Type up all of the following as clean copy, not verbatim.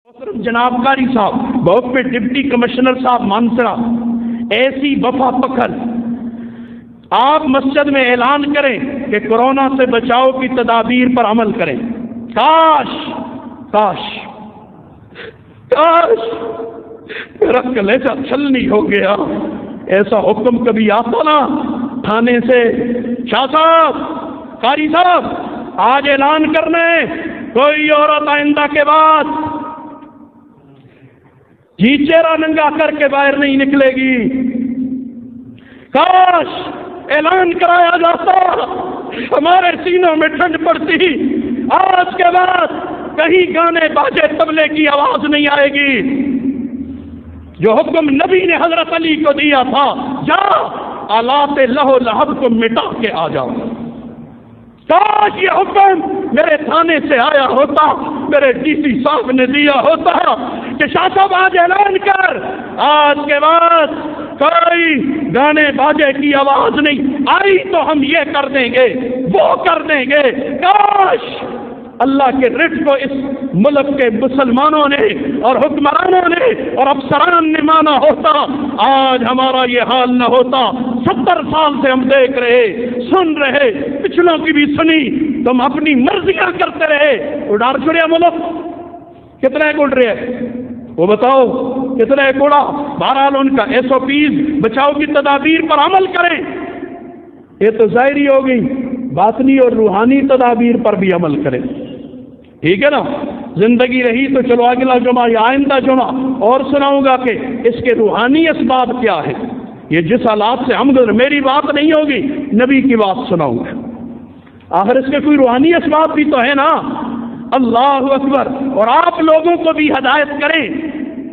جناب قاری صاحب بہت پہ ڈپٹی کمشنر صاحب مانسرا ایسی وفا پکڑ آپ مسجد میں اعلان کریں کہ کورونا سے بچاؤ کی تدابیر پر عمل کریں. کاش کاش کاش میرا کلیجہ چھلنی ہو گیا. ایسا حکم کبھی آتا نا تھانے سے، شاہ صاحب قاری صاحب آج اعلان کرنے کوئی عورت آئندہ کے بعد جی چہرہ ننگا کر کے باہر نہیں نکلے گی. کاش اعلان کرایا جاتا، ہمارے سینوں میں ٹھنڈ پڑتی. آج کے بعد کہیں گانے باجے طبلے کی آواز نہیں آئے گی. جو حکم نبی نے حضرت علی کو دیا تھا، جا آلات لہو لہب کو مٹا کے آ جاؤ. کاش یہ حکم میرے تھانے سے آیا ہوتا، میرے ڈی سی صاحب نے دیا ہوتا کہ شاہ صاحب آج اعلان کر، آج کے بعد کوئی گانے باجے کی آواز نہیں آئی تو ہم یہ کر دیں گے وہ کر دیں گے. کاش اللہ کے رٹ کو اس ملک کے مسلمانوں نے اور حکمرانوں نے اور افسران نے مانا ہوتا، آج ہمارا یہ حال نہ ہوتا. 70 سال سے ہم دیکھ رہے، سن رہے، پچھلوں کی بھی سنی، تم اپنی مرضیاں کرتے رہے. اڑار چھڑیا ملک کتنا ایک اڑ رہے ہیں وہ بتاؤ، کتنا ایک اڑا. بہرحال ان کا SOPs بچاؤ کی تدابیر پر عمل کریں. یہ تو ظاہری ہو گئی، باطنی اور روحانی تدابیر پر بھی عمل کریں. ٹھیک ہے نا؟ زندگی رہی تو چلو اگلا جمعہ یا آئندہ جمعہ اور سناؤں گا کہ اس کے روحانی اسباب کیا ہے. یہ جس حالات سے ہم گزر، میری بات نہیں ہوگی، نبی کی بات سناؤں گا. آخر اس کے کوئی روحانی اسباب بھی تو ہے نا. اللہ اکبر. اور آپ لوگوں کو بھی ہدایت کریں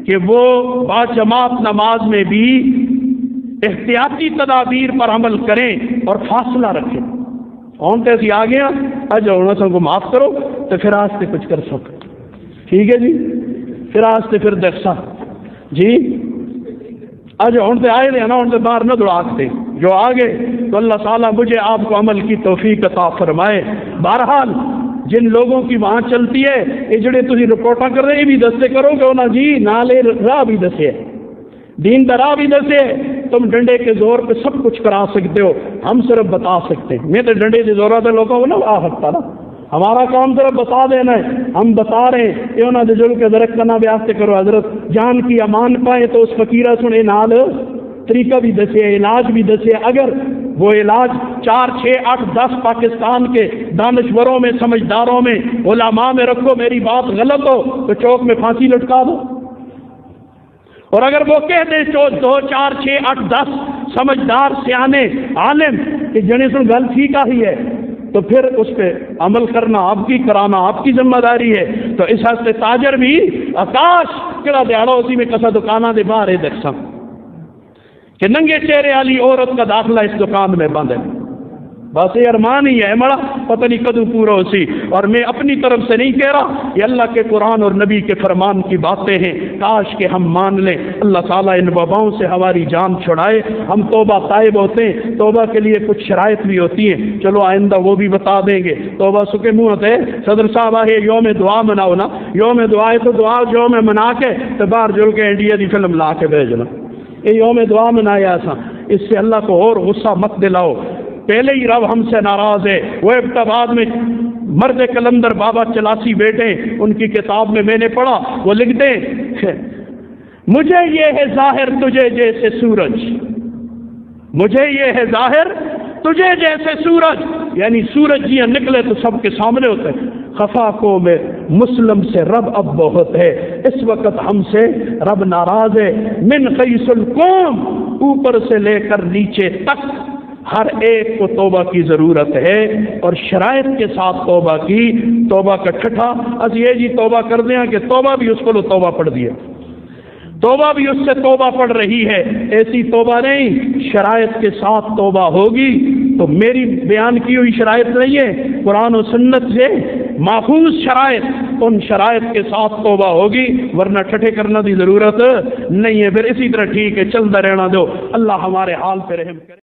کہ وہ باجماعت نماز میں بھی احتیاطی تدابیر پر عمل کریں اور فاصلہ رکھیں. کون تیسی آ گیا اج ہونا سب کو معاف کرو تو پھر آج سے کچھ کر سکو. ٹھیک ہے جی، پھر آج سے پھر دیکھا جی اج ہوں تو آئے نا، ہوں تو باہر نہ دوڑاتے جو آگے تو اللہ تعالیٰ مجھے آپ کو عمل کی توفیق عطا فرمائے. بہرحال جن لوگوں کی وہاں چلتی ہے یہ جڑے تھی رپورٹاں کر رہے یہ بھی دستے کرو کہ انہاں جی نالے راہ بھی دسے، دین دا راہ بھی دسے. تم ڈنڈے کے زور پہ سب کچھ کرا سکتے ہو، ہم صرف بتا سکتے ہیں. میں تو ڈنڈے کے زور سے لوگوں کو نہ آ سکتا نا، ہمارا کام صرف بتا دینا ہے. ہم بتا رہے ہیں کہ انہوں نے جل کے درخت کرنا بیاستے کرو. حضرت جان کی امان پائے تو اس فقیرہ سنے نال طریقہ بھی دسے، علاج بھی دسے. اگر وہ علاج 4 6 8 10 پاکستان کے دانشوروں میں، سمجھداروں میں، علماء میں رکھو، میری بات غلط ہو تو چوک میں پھانسی لٹکا دو. اور اگر وہ کہہ دیں 2 4 6 8 10 سمجھدار سیانے عالم کہ جنے سن گل ٹھیک آئی ہے تو پھر اس پہ عمل کرنا آپ کی، کرانا آپ کی ذمہ داری ہے. تو اس ہستے تاجر بھی آکاش کہڑا دیہڑا اسی میں کسا دکانہ دے باہر دیکھ سا کہ ننگے چہرے والی عورت کا داخلہ اس دکان میں بند ہے. بس یہ ارمان ہی ہے مڑا، پتہ نہیں کدوں پورا ہو سی. اور میں اپنی طرف سے نہیں کہہ رہا، یہ اللہ کے قرآن اور نبی کے فرمان کی باتیں ہیں. کاش کہ ہم مان لیں. اللہ تعالیٰ ان وباؤں سے ہماری جان چھڑائے. ہم توبہ طائب ہوتے ہیں، توبہ کے لیے کچھ شرائط بھی ہوتی ہیں، چلو آئندہ وہ بھی بتا دیں گے. توبہ سکے منہ ہوتے صدر صاحب آئے یوم دعا مناؤ نا، یوم دعا ہے تو دعا یوم منا کے تو باہر جل کے انڈیا کی فلم لا کے بھیجنا. یہ یوم دعا منایا ایسا، اس سے اللہ کو اور غصہ مت دلاؤ. پہلے ہی رب ہم سے ناراض ہے. وہ ابتداد میں مرد کلندر بابا چلاسی بیٹے ان کی کتاب میں نے پڑھا، وہ لکھتے مجھے یہ ہے ظاہر تجھے جیسے سورج، مجھے یہ ہے ظاہر تجھے جیسے سورج. یعنی سورج جی نکلے تو سب کے سامنے ہوتے ہیں. خفا کو میں مسلم سے رب اب بہت ہے، اس وقت ہم سے رب ناراض ہے. من قیس القوم، اوپر سے لے کر نیچے تک ہر ایک کو توبہ کی ضرورت ہے اور شرائط کے ساتھ توبہ کی. توبہ کا ٹھٹھا از یہ جی توبہ کر دیا کہ توبہ بھی اس کو توبہ پڑھ دیا، توبہ بھی اس سے توبہ پڑھ رہی ہے. ایسی توبہ نہیں، شرائط کے ساتھ توبہ ہوگی. تو میری بیان کی ہوئی شرائط نہیں ہے، قرآن و سنت سے محفوظ شرائط، ان شرائط کے ساتھ توبہ ہوگی، ورنہ ٹھٹھے کرنا کی ضرورت نہیں ہے. پھر اسی طرح ٹھیک ہے چلتا رہنا دو. اللہ ہمارے حال پہ رحم کرے.